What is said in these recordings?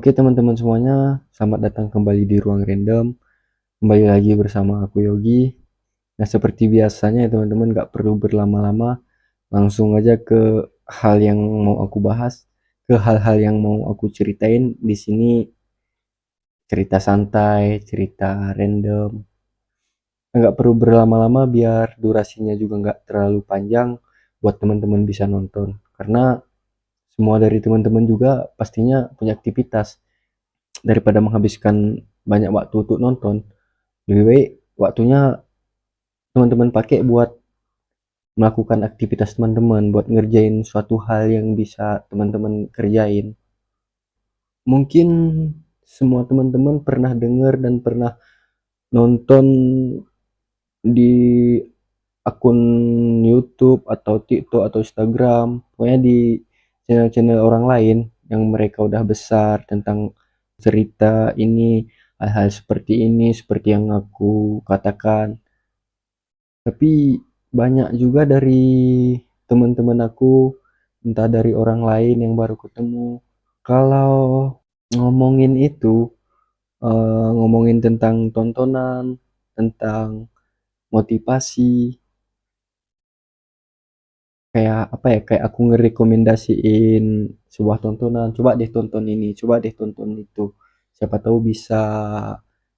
Oke teman-teman semuanya, selamat datang kembali di Ruang Random. Kembali lagi bersama aku Yogi. Nah seperti biasanya ya teman-teman, gak perlu berlama-lama, langsung aja ke hal yang mau aku bahas, ke hal-hal yang mau aku ceritain di sini. Cerita santai, cerita random. Nggak perlu berlama-lama biar durasinya juga nggak terlalu panjang buat teman-teman bisa nonton. Karena semua dari teman-teman juga pastinya punya aktivitas. Daripada menghabiskan banyak waktu untuk nonton, lebih baik waktunya teman-teman pakai buat melakukan aktivitas teman-teman, buat ngerjain suatu hal yang bisa teman-teman kerjain. Mungkin semua teman-teman pernah dengar dan pernah nonton di akun YouTube atau TikTok atau Instagram, pokoknya di channel-channel orang lain yang mereka udah besar tentang cerita ini, hal-hal seperti ini, seperti yang aku katakan. Tapi banyak juga dari teman-teman aku, entah dari orang lain yang baru ketemu, kalau ngomongin itu, ngomongin tentang tontonan, tentang motivasi, kayak apa ya, kayak aku ngerekomendasiin sebuah tontonan, coba deh tonton ini, coba deh tonton itu, siapa tahu bisa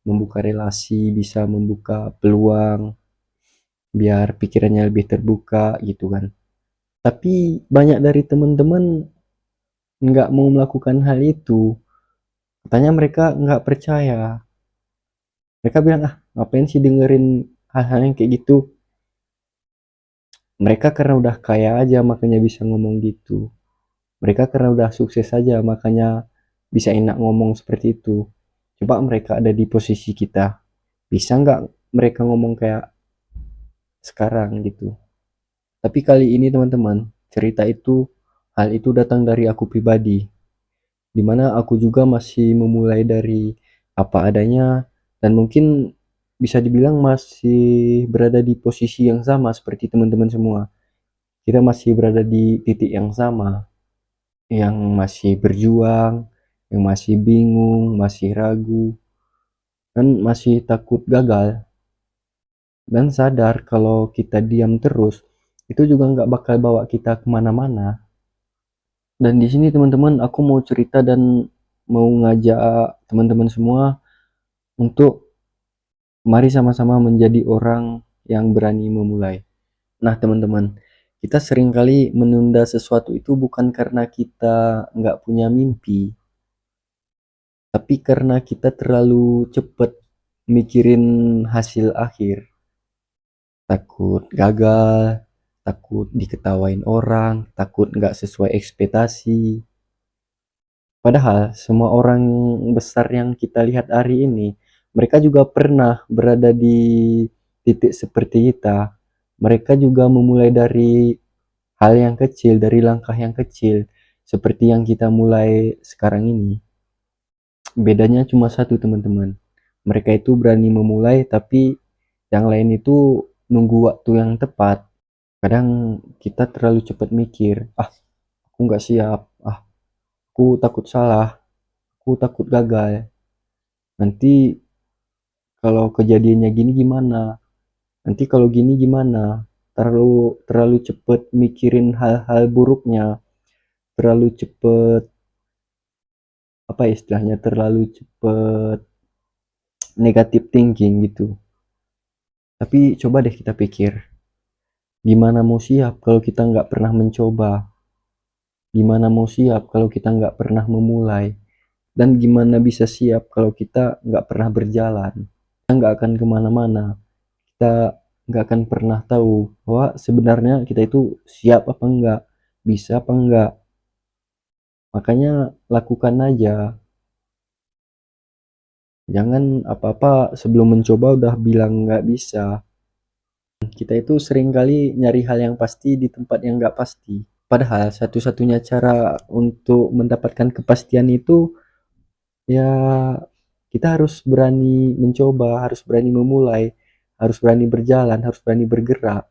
membuka relasi, bisa membuka peluang biar pikirannya lebih terbuka gitu kan. Tapi banyak dari teman-teman nggak mau melakukan hal itu, katanya mereka nggak percaya, mereka bilang ah ngapain sih dengerin hal-hal yang kayak gitu, mereka karena udah kaya aja makanya bisa ngomong gitu. Mereka karena udah sukses saja makanya bisa enak ngomong seperti itu. Coba mereka ada di posisi kita, bisa nggak mereka ngomong kayak sekarang gitu. Tapi kali ini teman-teman, cerita itu, hal itu datang dari aku pribadi, dimana aku juga masih memulai dari apa adanya, dan mungkin bisa dibilang masih berada di posisi yang sama seperti teman-teman semua. Kita masih berada di titik yang sama, yang masih berjuang, yang masih bingung, masih ragu, dan masih takut gagal, dan sadar kalau kita diam terus itu juga nggak bakal bawa kita kemana-mana. Dan di sini teman-teman, aku mau cerita dan mau ngajak teman-teman semua untuk mari sama-sama menjadi orang yang berani memulai. Nah teman-teman, kita seringkali menunda sesuatu itu bukan karena kita nggak punya mimpi, tapi karena kita terlalu cepat mikirin hasil akhir. Takut gagal, takut diketawain orang, takut nggak sesuai ekspektasi. Padahal semua orang besar yang kita lihat hari ini, mereka juga pernah berada di titik seperti kita. Mereka juga memulai dari hal yang kecil, dari langkah yang kecil, seperti yang kita mulai sekarang ini. Bedanya cuma satu teman-teman, mereka itu berani memulai, tapi yang lain itu nunggu waktu yang tepat. Kadang kita terlalu cepat mikir, ah aku nggak siap, ah aku takut salah, aku takut gagal. Nanti kalau kejadiannya gini gimana? Nanti kalau gini gimana? Terlalu terlalu cepet mikirin hal-hal buruknya, terlalu cepet apa istilahnya? Terlalu cepet negative thinking gitu. Tapi coba deh kita pikir, gimana mau siap kalau kita nggak pernah mencoba? Gimana mau siap kalau kita nggak pernah memulai? Dan gimana bisa siap kalau kita nggak pernah berjalan? Kita nggak akan kemana-mana. Kita nggak akan pernah tahu bahwa sebenarnya kita itu siap apa enggak, bisa apa enggak. Makanya lakukan aja. Jangan apa-apa sebelum mencoba udah bilang nggak bisa. Kita itu sering kali nyari hal yang pasti di tempat yang nggak pasti. Padahal satu-satunya cara untuk mendapatkan kepastian itu ya kita harus berani mencoba, harus berani memulai, harus berani berjalan, harus berani bergerak.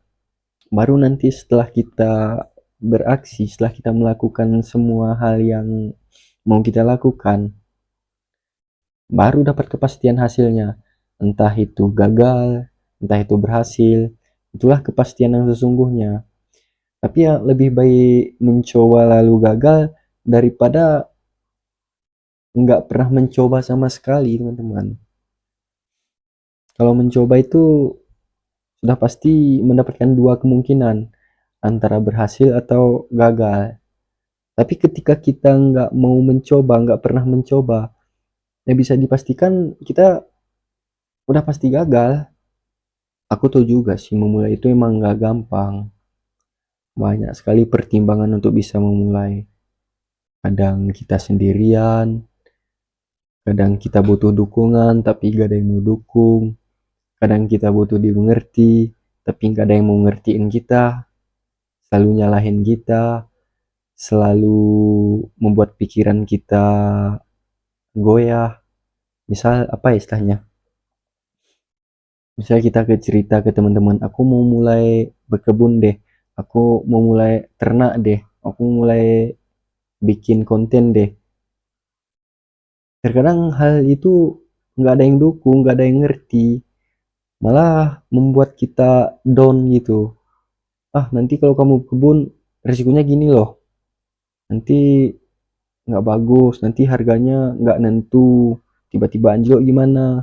Baru nanti setelah kita beraksi, setelah kita melakukan semua hal yang mau kita lakukan, baru dapat kepastian hasilnya. Entah itu gagal, entah itu berhasil, itulah kepastian yang sesungguhnya. Tapi ya lebih baik mencoba lalu gagal daripada nggak pernah mencoba sama sekali, teman-teman. Kalau mencoba itu sudah pasti mendapatkan dua kemungkinan, antara berhasil atau gagal. Tapi ketika kita nggak mau mencoba, nggak pernah mencoba, ya bisa dipastikan kita udah pasti gagal. Aku tahu juga sih memulai itu emang nggak gampang. Banyak sekali pertimbangan untuk bisa memulai. Kadang kita sendirian, kadang kita butuh dukungan tapi gak ada yang mau dukung. Kadang kita butuh dimengerti, tapi gak ada yang mau ngertiin kita. Selalu nyalahin kita, selalu membuat pikiran kita goyah. Misal apa ya istilahnya? Misal kita ke cerita ke teman-teman, aku mau mulai berkebun deh, aku mau mulai ternak deh, aku mulai bikin konten deh. Terkadang hal itu nggak ada yang dukung, nggak ada yang ngerti, malah membuat kita down gitu. Ah, nanti kalau kamu kebun resikonya gini loh, nanti nggak bagus, nanti harganya nggak nentu, tiba-tiba anjlok gimana.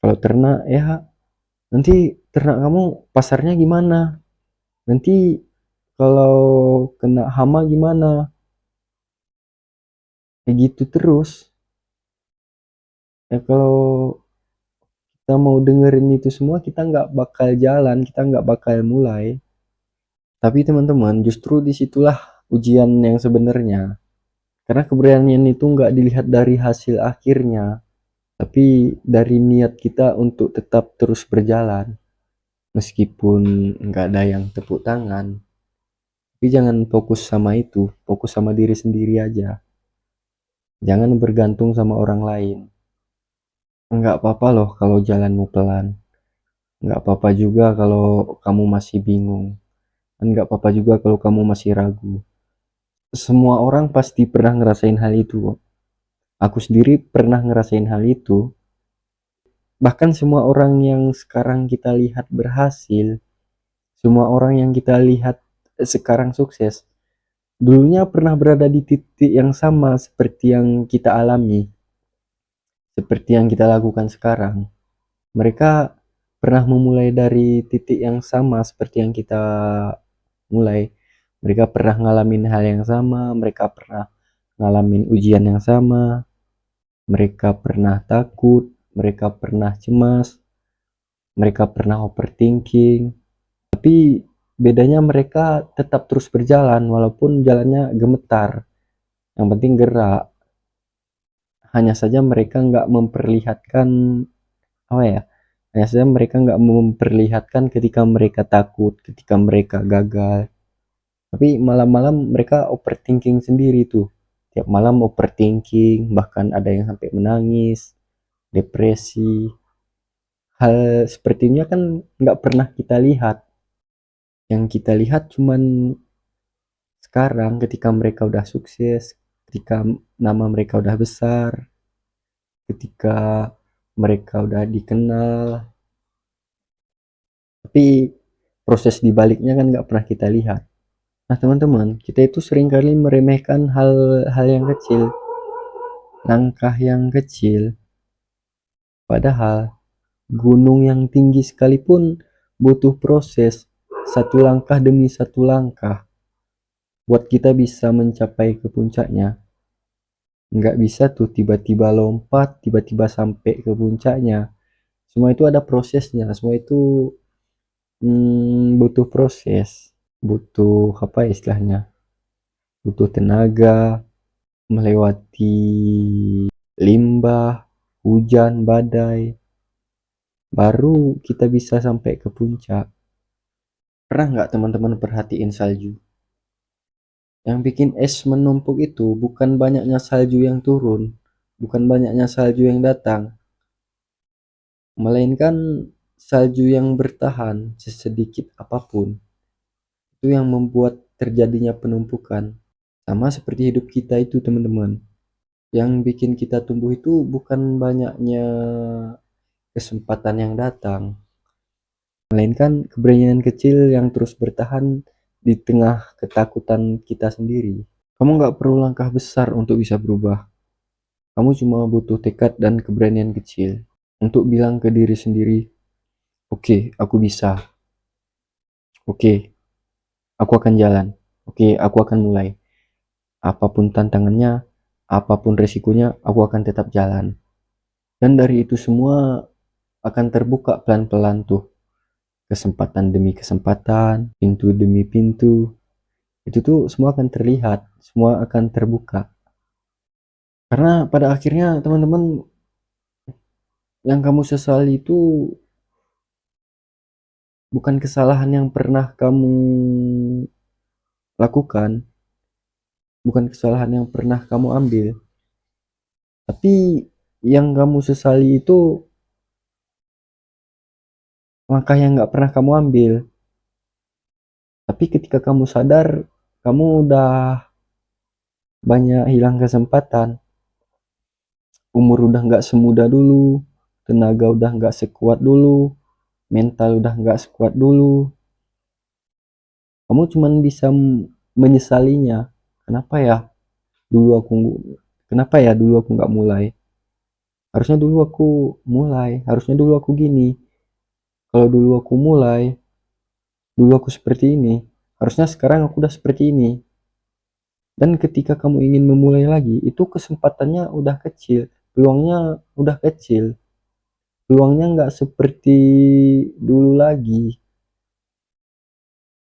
Kalau ternak ya, nanti ternak kamu pasarnya gimana, nanti kalau kena hama gimana, kayak gitu terus. Ya kalau kita mau dengerin itu semua, kita nggak bakal jalan, kita nggak bakal mulai. Tapi teman-teman, justru disitulah ujian yang sebenarnya. Karena keberanian itu nggak dilihat dari hasil akhirnya, tapi dari niat kita untuk tetap terus berjalan. Meskipun nggak ada yang tepuk tangan, tapi jangan fokus sama itu, fokus sama diri sendiri aja. Jangan bergantung sama orang lain. Nggak apa-apa loh kalau jalanmu pelan. Nggak apa-apa juga kalau kamu masih bingung. Dan nggak apa-apa juga kalau kamu masih ragu. Semua orang pasti pernah ngerasain hal itu kok. Aku sendiri pernah ngerasain hal itu. Bahkan semua orang yang sekarang kita lihat berhasil, semua orang yang kita lihat sekarang sukses, dulunya pernah berada di titik yang sama seperti yang kita alami, seperti yang kita lakukan sekarang. Mereka pernah memulai dari titik yang sama seperti yang kita mulai. Mereka pernah ngalamin hal yang sama, mereka pernah ngalamin ujian yang sama, mereka pernah takut, mereka pernah cemas, mereka pernah overthinking. Tapi bedanya mereka tetap terus berjalan walaupun jalannya gemetar. Yang penting gerak. Hanya saja mereka nggak memperlihatkan apa ya? Hanya saja mereka nggak memperlihatkan ketika mereka takut, ketika mereka gagal. Tapi malam-malam mereka overthinking sendiri tuh. Tiap malam overthinking, bahkan ada yang sampai menangis, depresi. Hal sepertinya kan nggak pernah kita lihat. Yang kita lihat cuman sekarang ketika mereka udah sukses, ketika nama mereka udah besar, ketika mereka udah dikenal, tapi proses dibaliknya kan nggak pernah kita lihat. Nah teman-teman, kita itu seringkali meremehkan hal-hal yang kecil, langkah yang kecil, padahal gunung yang tinggi sekalipun butuh proses, satu langkah demi satu langkah, buat kita bisa mencapai ke puncaknya. Nggak bisa tuh tiba-tiba lompat, tiba-tiba sampai ke puncaknya. Semua itu ada prosesnya, semua itu butuh proses, butuh apa ya istilahnya, butuh tenaga, melewati limbah, hujan, badai, baru kita bisa sampai ke puncak. Pernah nggak teman-teman perhatiin salju? Yang bikin es menumpuk itu bukan banyaknya salju yang turun, bukan banyaknya salju yang datang, melainkan salju yang bertahan sesedikit apapun. Itu yang membuat terjadinya penumpukan. Sama seperti hidup kita itu teman-teman. Yang bikin kita tumbuh itu bukan banyaknya kesempatan yang datang, melainkan keberanian kecil yang terus bertahan di tengah ketakutan kita sendiri. Kamu nggak perlu langkah besar untuk bisa berubah. Kamu cuma butuh tekad dan keberanian kecil untuk bilang ke diri sendiri, oke, aku bisa. Oke, aku akan jalan. Oke, aku akan mulai. Apapun tantangannya, apapun resikonya, aku akan tetap jalan. Dan dari itu semua akan terbuka pelan-pelan tuh. Kesempatan demi kesempatan, pintu demi pintu. Itu tuh semua akan terlihat, semua akan terbuka. Karena pada akhirnya teman-teman, yang kamu sesali itu bukan kesalahan yang pernah kamu lakukan, bukan kesalahan yang pernah kamu ambil, tapi yang kamu sesali itu langkah yang nggak pernah kamu ambil. Tapi ketika kamu sadar, kamu udah banyak hilang kesempatan, umur udah nggak semuda dulu, tenaga udah nggak sekuat dulu, mental udah nggak sekuat dulu. Kamu cuman bisa menyesalinya. Kenapa ya dulu aku kenapa ya dulu aku nggak mulai? Harusnya dulu aku mulai, harusnya dulu aku gini. Kalau dulu aku mulai, dulu aku seperti ini. Harusnya sekarang aku udah seperti ini. Dan ketika kamu ingin memulai lagi, itu kesempatannya udah kecil, peluangnya udah kecil, peluangnya nggak seperti dulu lagi,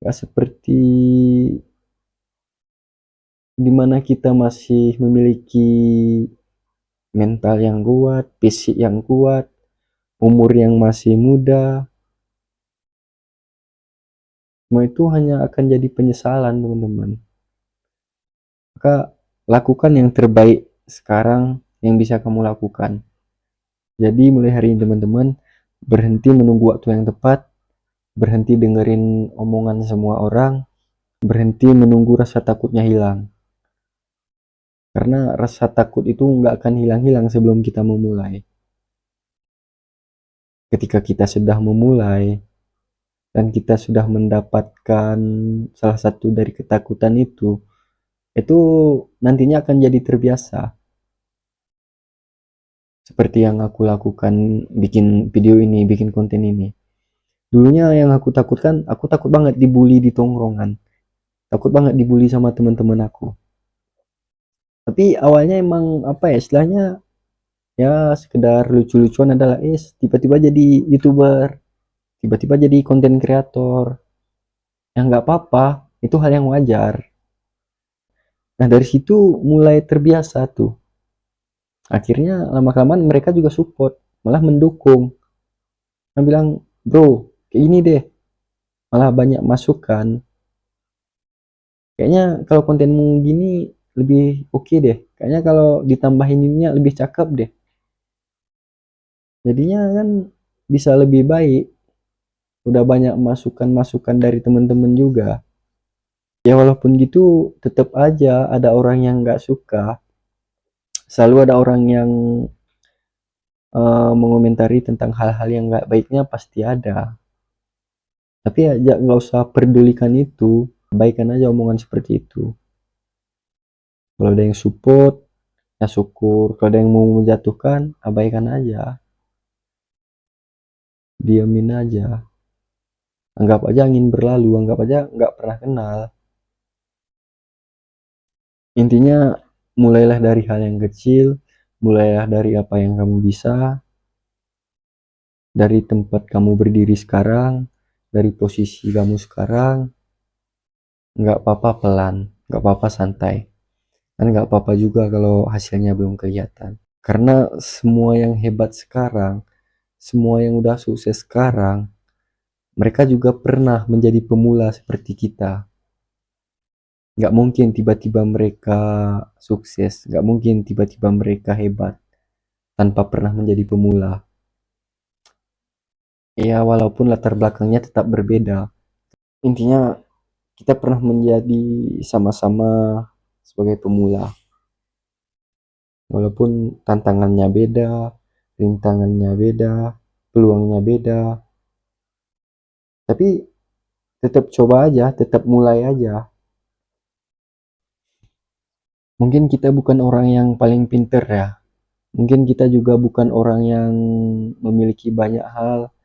nggak seperti dimana kita masih memiliki mental yang kuat, fisik yang kuat, umur yang masih muda. Semua itu hanya akan jadi penyesalan, teman-teman. Maka lakukan yang terbaik sekarang yang bisa kamu lakukan. Jadi mulai hari ini teman-teman, berhenti menunggu waktu yang tepat, berhenti dengerin omongan semua orang, berhenti menunggu rasa takutnya hilang. Karena rasa takut itu nggak akan hilang-hilang sebelum kita memulai. Ketika kita sudah memulai, dan kita sudah mendapatkan salah satu dari ketakutan itu nantinya akan jadi terbiasa. Seperti yang aku lakukan bikin video ini, bikin konten ini. Dulunya yang aku takutkan, aku takut banget dibully di tongkrongan. Takut banget dibully sama teman-teman aku. Tapi awalnya emang apa ya istilahnya, ya sekedar lucu-lucuan adalah tiba-tiba jadi YouTuber, tiba-tiba jadi konten kreator. Yang nggak apa-apa, itu hal yang wajar. Nah dari situ mulai terbiasa tuh. Akhirnya lama-kelamaan mereka juga support, malah mendukung. Nah bilang, bro, kayak ini deh. Malah banyak masukan. Kayaknya kalau kontenmu gini lebih oke deh. Kayaknya kalau ditambahin ininya lebih cakep deh. Jadinya kan bisa lebih baik. Udah banyak masukan-masukan dari teman-teman juga. Ya walaupun gitu, tetap aja ada orang yang nggak suka. Selalu ada orang yang mengomentari tentang hal-hal yang nggak baiknya pasti ada. Tapi ya nggak usah pedulikan itu. Abaikan aja omongan seperti itu. Kalau ada yang support, ya syukur. Kalau ada yang mau menjatuhkan, abaikan aja. Diamin aja. Anggap aja angin berlalu, anggap aja nggak pernah kenal. Intinya mulailah dari hal yang kecil, mulailah dari apa yang kamu bisa, dari tempat kamu berdiri sekarang, dari posisi kamu sekarang. Nggak apa-apa pelan, nggak apa-apa santai, dan nggak apa-apa juga kalau hasilnya belum kelihatan. Karena semua yang hebat sekarang, semua yang udah sukses sekarang, mereka juga pernah menjadi pemula seperti kita. Nggak mungkin tiba-tiba mereka sukses, nggak mungkin tiba-tiba mereka hebat tanpa pernah menjadi pemula. Ya walaupun latar belakangnya tetap berbeda, intinya kita pernah menjadi sama-sama sebagai pemula. Walaupun tantangannya beda, rintangannya beda, peluangnya beda, tapi tetap coba aja, tetap mulai aja. Mungkin kita bukan orang yang paling pinter ya, mungkin kita juga bukan orang yang memiliki banyak hal,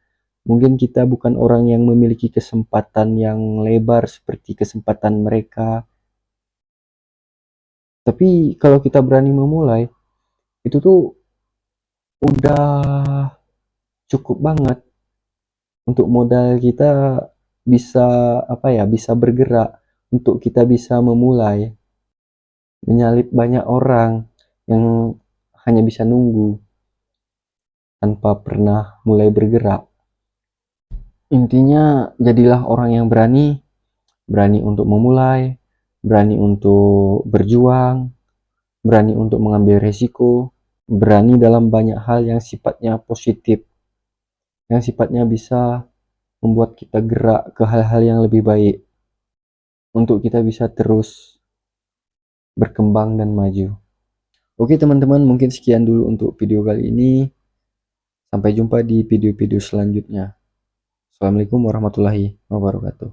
mungkin kita bukan orang yang memiliki kesempatan yang lebar seperti kesempatan mereka, tapi kalau kita berani memulai, itu tuh udah cukup banget untuk modal kita bisa apa ya, bisa bergerak, untuk kita bisa memulai, menyalip banyak orang yang hanya bisa nunggu tanpa pernah mulai bergerak. Intinya jadilah orang yang berani, berani untuk memulai, berani untuk berjuang, berani untuk mengambil resiko, berani dalam banyak hal yang sifatnya positif, yang sifatnya bisa membuat kita gerak ke hal-hal yang lebih baik, untuk kita bisa terus berkembang dan maju. Oke teman-teman, mungkin sekian dulu untuk video kali ini. Sampai jumpa di video-video selanjutnya. Assalamualaikum warahmatullahi wabarakatuh.